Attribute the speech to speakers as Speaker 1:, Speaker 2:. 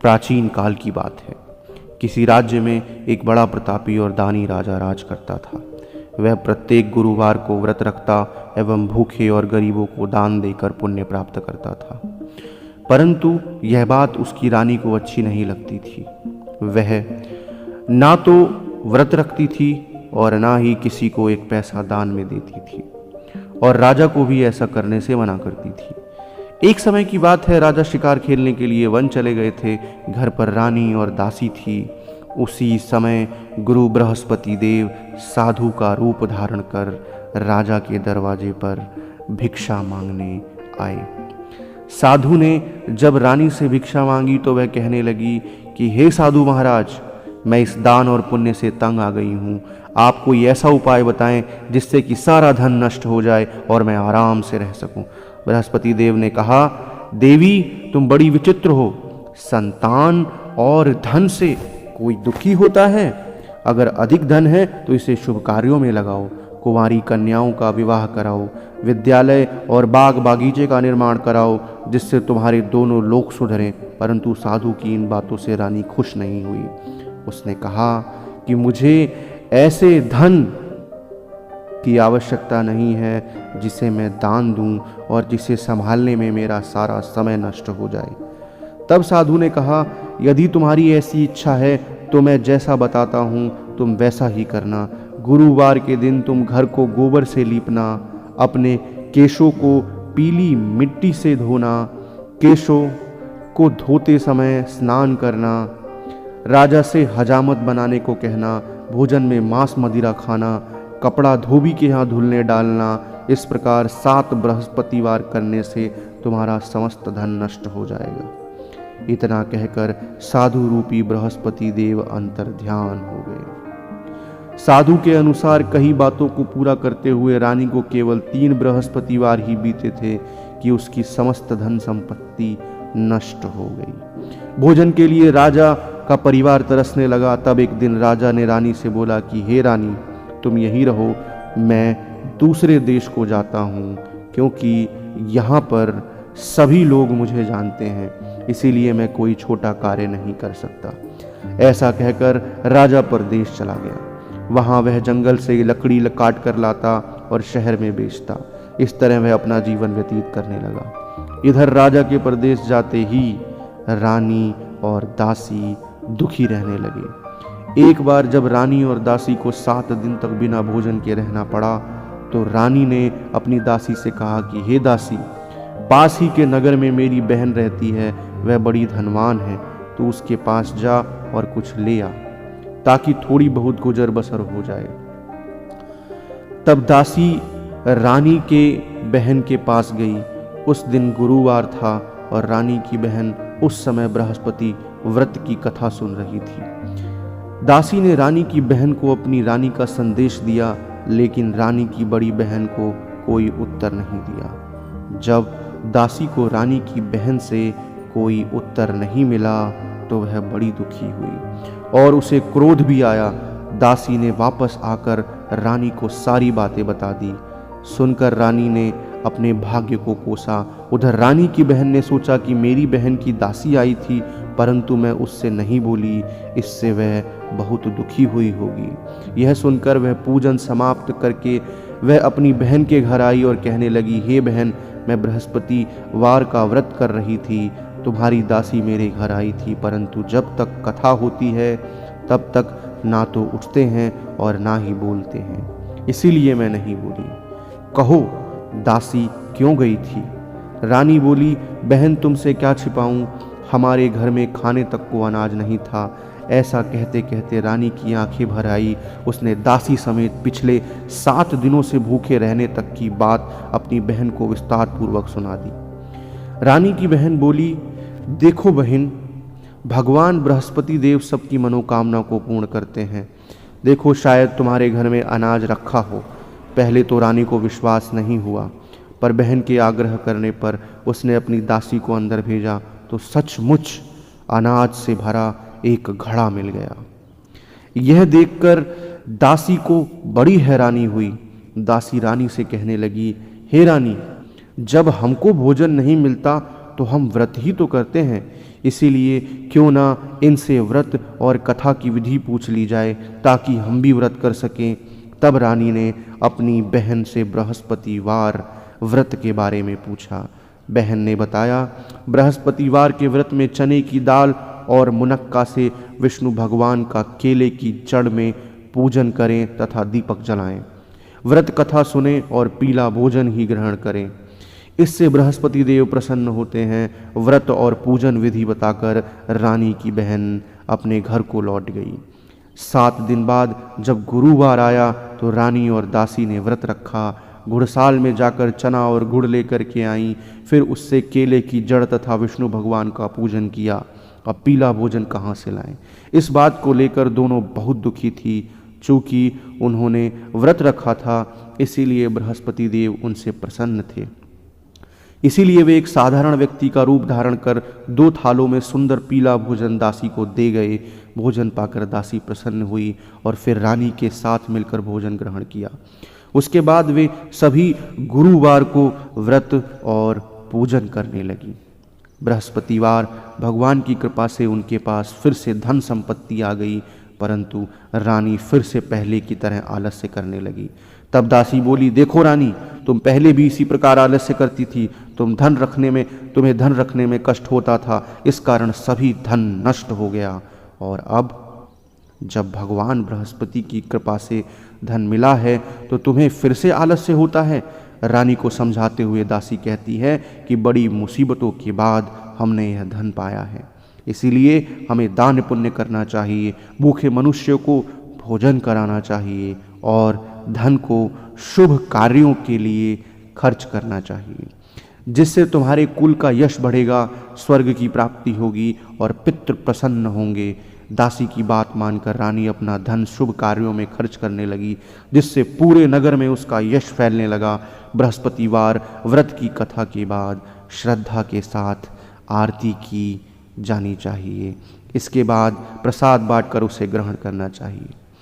Speaker 1: प्राचीन काल की बात है। किसी राज्य में एक बड़ा प्रतापी और दानी राजा राज करता था। वह प्रत्येक गुरुवार को व्रत रखता एवं भूखे और गरीबों को दान देकर पुण्य प्राप्त करता था। परंतु यह बात उसकी रानी को अच्छी नहीं लगती थी। वह ना तो व्रत रखती थी और ना ही किसी को एक पैसा दान में देती थी, और राजा को भी ऐसा करने से मना करती थी। एक समय की बात है, राजा शिकार खेलने के लिए वन चले गए थे। घर पर रानी और दासी थी। उसी समय गुरु बृहस्पति देव साधु का रूप धारण कर राजा के दरवाजे पर भिक्षा मांगने आए। साधु ने जब रानी से भिक्षा मांगी तो वह कहने लगी कि हे साधु महाराज, मैं इस दान और पुण्य से तंग आ गई हूँ। आप कोई ऐसा उपाय बताएं जिससे कि सारा धन नष्ट हो जाए और मैं आराम से रह सकूं। बृहस्पति देव ने कहा, देवी तुम बड़ी विचित्र हो। संतान और धन से कोई दुखी होता है? अगर अधिक धन है तो इसे शुभ कार्यों में लगाओ। कुंवारी कन्याओं का विवाह कराओ, विद्यालय और बाग बागीचे का निर्माण कराओ, जिससे तुम्हारे दोनों लोक सुधरें। परंतु साधु की इन बातों से रानी खुश नहीं हुई। उसने कहा कि मुझे ऐसे धन की आवश्यकता नहीं है जिसे मैं दान दूं और जिसे संभालने में मेरा सारा समय नष्ट हो जाए। तब साधु ने कहा, यदि तुम्हारी ऐसी इच्छा है तो मैं जैसा बताता हूँ तुम वैसा ही करना। गुरुवार के दिन तुम घर को गोबर से लीपना, अपने केशों को पीली मिट्टी से धोना, केशों को धोते समय स्नान करना, राजा से हजामत बनाने को कहना, भोजन में मांस मदिरा खाना, कपड़ा धोबी के यहाँ धुलने डालना। इस प्रकार 7 बृहस्पतिवार करने से तुम्हारा समस्त धन नष्ट हो जाएगा। इतना कहकर साधु रूपी बृहस्पति देव अंतर्ध्यान हो गए। साधु के अनुसार कई बातों को पूरा करते हुए रानी को केवल 3 बृहस्पतिवार ही बीते थे कि उसकी समस्त धन संपत्ति नष्ट हो गई। भोजन के लिए राजा का परिवार तरसने लगा। तब एक दिन राजा ने रानी से बोला कि हे रानी, तुम यहीं रहो, मैं दूसरे देश को जाता हूँ, क्योंकि यहाँ पर सभी लोग मुझे जानते हैं, इसीलिए मैं कोई छोटा कार्य नहीं कर सकता। ऐसा कहकर राजा परदेश चला गया। वहाँ वह जंगल से लकड़ी काट कर लाता और शहर में बेचता। इस तरह वह अपना जीवन व्यतीत करने लगा। इधर राजा के परदेश जाते ही रानी और दासी दुखी रहने लगे। एक बार जब रानी और दासी को 7 दिन तक बिना भोजन के रहना पड़ा तो रानी ने अपनी दासी से कहा कि हे दासी, पास ही के नगर में मेरी बहन रहती है, वह बड़ी धनवान है, तो उसके पास जा और कुछ ले आ, ताकि थोड़ी बहुत गुजर बसर हो जाए। तब दासी रानी के बहन के पास गई। उस दिन गुरुवार था और रानी की बहन उस समय बृहस्पति व्रत की कथा सुन रही थी। दासी ने रानी की बहन को अपनी रानी का संदेश दिया, लेकिन रानी की बड़ी बहन को कोई उत्तर नहीं दिया। जब दासी को रानी की बहन से कोई उत्तर नहीं मिला तो वह बड़ी दुखी हुई और उसे क्रोध भी आया। दासी ने वापस आकर रानी को सारी बातें बता दी। सुनकर रानी ने अपने भाग्य को कोसा। उधर रानी की बहन ने सोचा कि मेरी बहन की दासी आई थी, परंतु मैं उससे नहीं बोली, इससे वह बहुत दुखी हुई होगी। यह सुनकर वह पूजन समाप्त करके वह अपनी बहन के घर आई और कहने लगी, हे बहन, मैं बृहस्पतिवार का व्रत कर रही थी, तुम्हारी दासी मेरे घर आई थी, परंतु जब तक कथा होती है तब तक ना तो उठते हैं और ना ही बोलते हैं, इसीलिए मैं नहीं बोली। कहो दासी क्यों गई थी? रानी बोली, बहन तुमसे क्या छिपाऊं, हमारे घर में खाने तक को अनाज नहीं था। ऐसा कहते कहते रानी की आंखें भर आई। उसने दासी समेत पिछले 7 दिनों से भूखे रहने तक की बात अपनी बहन को विस्तार पूर्वक सुना दी। रानी की बहन बोली, देखो बहन, भगवान बृहस्पति देव सबकी मनोकामना को पूर्ण करते हैं। देखो शायद तुम्हारे घर में अनाज रखा हो। पहले तो रानी को विश्वास नहीं हुआ, पर बहन के आग्रह करने पर उसने अपनी दासी को अंदर भेजा तो सचमुच अनाज से भरा एक घड़ा मिल गया। यह देखकर दासी को बड़ी हैरानी हुई। दासी रानी से कहने लगी, हे रानी, जब हमको भोजन नहीं मिलता तो हम व्रत ही तो करते हैं, इसीलिए क्यों ना इनसे व्रत और कथा की विधि पूछ ली जाए ताकि हम भी व्रत कर सकें। तब रानी ने अपनी बहन से बृहस्पतिवार व्रत के बारे में पूछा। बहन ने बताया, बृहस्पतिवार के व्रत में चने की दाल और मुनक्का से विष्णु भगवान का केले की जड़ में पूजन करें तथा दीपक जलाएं। व्रत कथा सुने और पीला भोजन ही ग्रहण करें, इससे बृहस्पति देव प्रसन्न होते हैं। व्रत और पूजन विधि बताकर रानी की बहन अपने घर को लौट गई। 7 दिन बाद जब गुरुवार आया तो रानी और दासी ने व्रत रखा। घुड़साल में जाकर चना और गुड़ लेकर के आई, फिर उससे केले की जड़ तथा विष्णु भगवान का पूजन किया। अब पीला भोजन कहाँ से लाएं? इस बात को लेकर दोनों बहुत दुखी थी। चूँकि उन्होंने व्रत रखा था, इसीलिए बृहस्पति देव उनसे प्रसन्न थे। इसीलिए वे एक साधारण व्यक्ति का रूप धारण कर 2 थालों में सुंदर पीला भोजन दासी को दे गए। भोजन पाकर दासी प्रसन्न हुई और फिर रानी के साथ मिलकर भोजन ग्रहण किया। उसके बाद वे सभी गुरुवार को व्रत और पूजन करने लगी। बृहस्पतिवार भगवान की कृपा से उनके पास फिर से धन संपत्ति आ गई, परंतु रानी फिर से पहले की तरह आलस्य करने लगी। तब दासी बोली, देखो रानी, तुम पहले भी इसी प्रकार आलस्य करती थी। तुम्हें धन रखने में कष्ट होता था, इस कारण सभी धन नष्ट हो गया। और अब जब भगवान बृहस्पति की कृपा से धन मिला है तो तुम्हें फिर से आलस्य होता है। रानी को समझाते हुए दासी कहती है कि बड़ी मुसीबतों के बाद हमने यह धन पाया है, इसीलिए हमें दान पुण्य करना चाहिए, भूखे मनुष्य को भोजन कराना चाहिए और धन को शुभ कार्यों के लिए खर्च करना चाहिए, जिससे तुम्हारे कुल का यश बढ़ेगा, स्वर्ग की प्राप्ति होगी और पितृ प्रसन्न होंगे। दासी की बात मानकर रानी अपना धन शुभ कार्यों में खर्च करने लगी, जिससे पूरे नगर में उसका यश फैलने लगा। बृहस्पतिवार व्रत की कथा के बाद श्रद्धा के साथ आरती की जानी चाहिए। इसके बाद प्रसाद बांटकर उसे ग्रहण करना चाहिए।